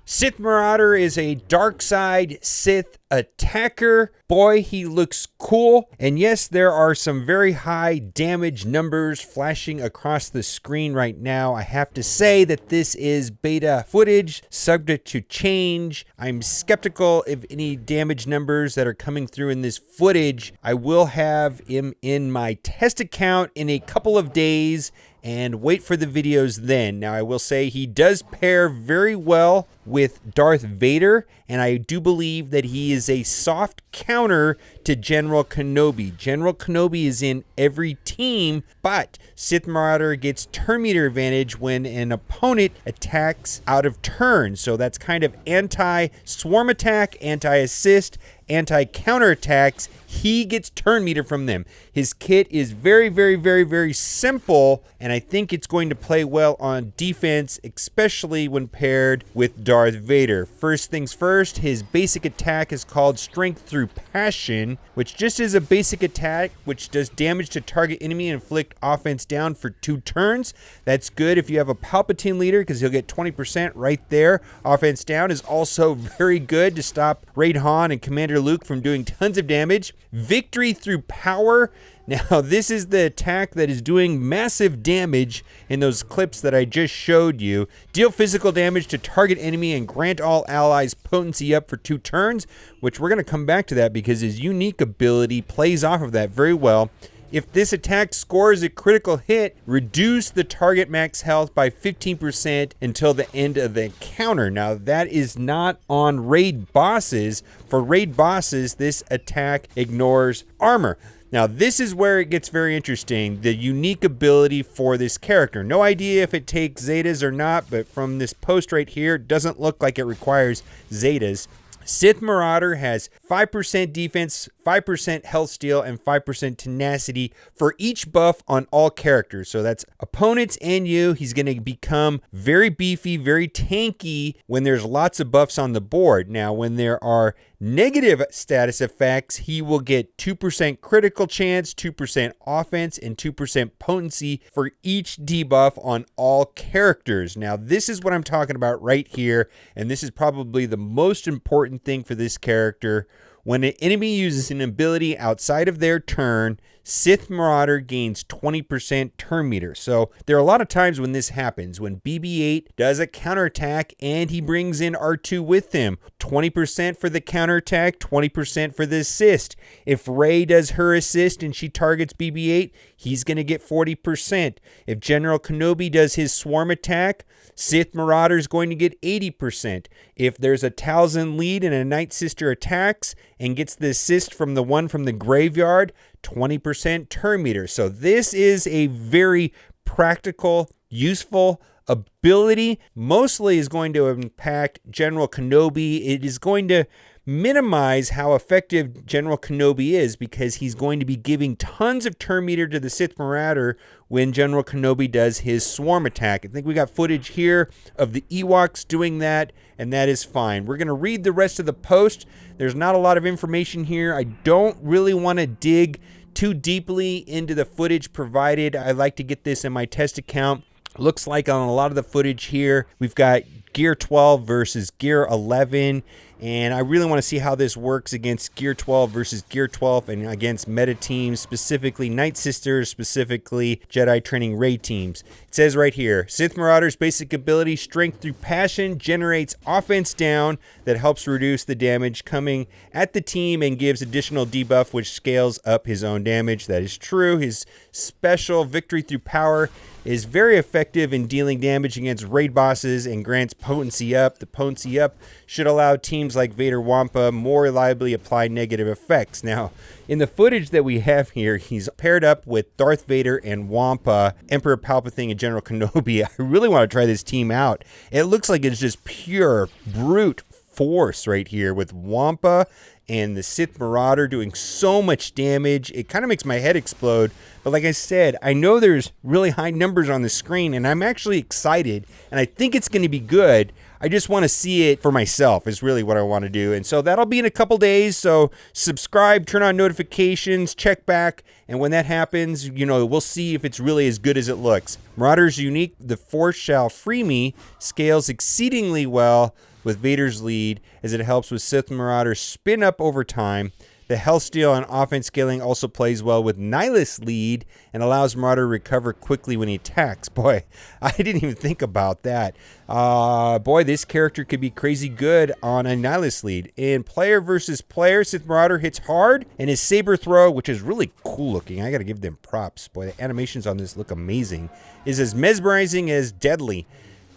Sith Marauder is a dark side Sith attacker. Boy, he looks cool. And yes, there are some very high damage numbers flashing across the screen right now. I have to say that this is beta footage, subject to change. I'm skeptical of any damage numbers that are coming through in this footage. I will have him in my test account in a couple of days and wait for the videos then. Now, I will say he does pair very well with Darth Vader, and I do believe that he is a soft counter to General Kenobi. General Kenobi is in every team, but Sith Marauder gets turn meter advantage when an opponent attacks out of turn. So that's kind of anti-swarm attack, anti-assist, anti-counter attacks. He gets turn meter from them. His kit is very, very, very, very simple, and I think it's going to play well on defense, especially when paired with Darth Vader. First things first, his basic attack is called Strength Through Passion, which just is a basic attack which does damage to target enemy and inflict offense down for 2 turns. That's good if you have a Palpatine leader because he'll get 20% right there. Offense down is also very good to stop Raid Han and Commander Luke from doing tons of damage. Victory Through Power. Now, this is the attack that is doing massive damage in those clips that I just showed you. Deal physical damage to target enemy and grant all allies potency up for 2 turns, which we're going to come back to that because his unique ability plays off of that very well. If this attack scores a critical hit, reduce the target max health by 15% until the end of the encounter. Now, that is not on raid bosses. For raid bosses, this attack ignores armor. Now, this is where it gets very interesting, the unique ability for this character. No idea if it takes Zetas or not, but from this post right here, it doesn't look like it requires Zetas. Sith Marauder has 5% defense, 5% health steal, and 5% tenacity for each buff on all characters. So that's opponents and you. He's going to become very beefy, very tanky when there's lots of buffs on the board. Now, when there are negative status effects, he will get 2% critical chance, 2% offense, and 2% potency for each debuff on all characters. Now, this is what I'm talking about right here, and this is probably the most important thing for this character. When an enemy uses an ability outside of their turn, Sith Marauder gains 20% turn meter. So there are a lot of times when this happens, when BB-8 does a counterattack and he brings in R2 with him. 20% for the counterattack, 20% for the assist. If Rey does her assist and she targets BB-8, he's going to get 40%. If General Kenobi does his swarm attack, Sith Marauder is going to get 80%. If there's a Talzin lead and a Night Sister attacks and gets the assist from the one from the graveyard, 20% turn meter. So this is a very practical, useful ability. Mostly is going to impact General Kenobi. It is going to minimize how effective General Kenobi is because he's going to be giving tons of turn meter to the Sith Marauder when General Kenobi does his swarm attack. I think we got footage here of the Ewoks doing that, and that is fine. We're going to read the rest of the post. There's not a lot of information here. I don't really want to dig too deeply into the footage provided. I like to get this in my test account. Looks like on a lot of the footage here, we've got Gear 12 versus Gear 11. And I really want to see how this works against Gear 12 versus Gear 12 and against meta teams, specifically Night Sisters, specifically Jedi Training Raid teams. It says right here, Sith Marauder's basic ability, Strength Through Passion, generates offense down that helps reduce the damage coming at the team and gives additional debuff which scales up his own damage. That is true. His special Victory Through Power is very effective in dealing damage against raid bosses and grants potency up. The potency up should allow teams like Vader Wampa more reliably apply negative effects. Now, in the footage that we have here, he's paired up with Darth Vader and Wampa, Emperor Palpatine, and General Kenobi. I really want to try this team out. It looks like it's just pure brute force right here with Wampa and the Sith Marauder doing so much damage. It kind of makes my head explode. But like I said, I know there's really high numbers on the screen, and I'm actually excited, and I think it's going to be good. I just want to see it for myself is really what I want to do. And so that'll be in a couple days. So subscribe, turn on notifications, check back. And when that happens, you know, we'll see if it's really as good as it looks. Marauder's unique, The Force Shall Free Me, scales exceedingly well with Vader's lead, as it helps with Sith Marauder spin up over time. The health steal and offense scaling also plays well with Nihilus lead and allows Marauder to recover quickly when he attacks. Boy, I didn't even think about that. Boy, this character could be crazy good on a Nihilus lead. In player versus player, Sith Marauder hits hard, and his saber throw, which is really cool looking, I gotta give them props. Boy, the animations on this look amazing, is as mesmerizing as deadly.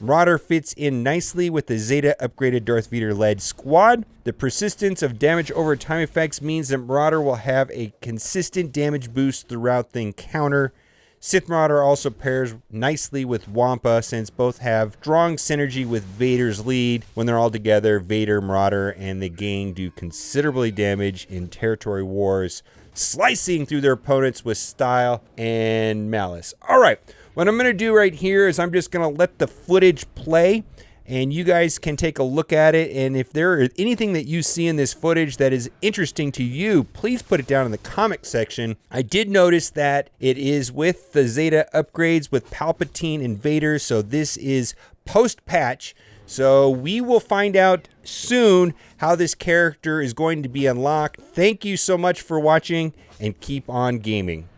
Marauder fits in nicely with the Zeta upgraded Darth Vader-led squad. The persistence of damage over time effects means that Marauder will have a consistent damage boost throughout the encounter. Sith Marauder also pairs nicely with Wampa, since both have strong synergy with Vader's lead. When they're all together, Vader, Marauder, and the gang do considerably damage in territory wars, slicing through their opponents with style and malice. All right. What I'm going to do right here is I'm just going to let the footage play, and you guys can take a look at it. And if there is anything that you see in this footage that is interesting to you, please put it down in the comment section. I did notice that it is with the Zeta upgrades with Palpatine and Vader, so this is post-patch. So we will find out soon how this character is going to be unlocked. Thank you so much for watching, and keep on gaming.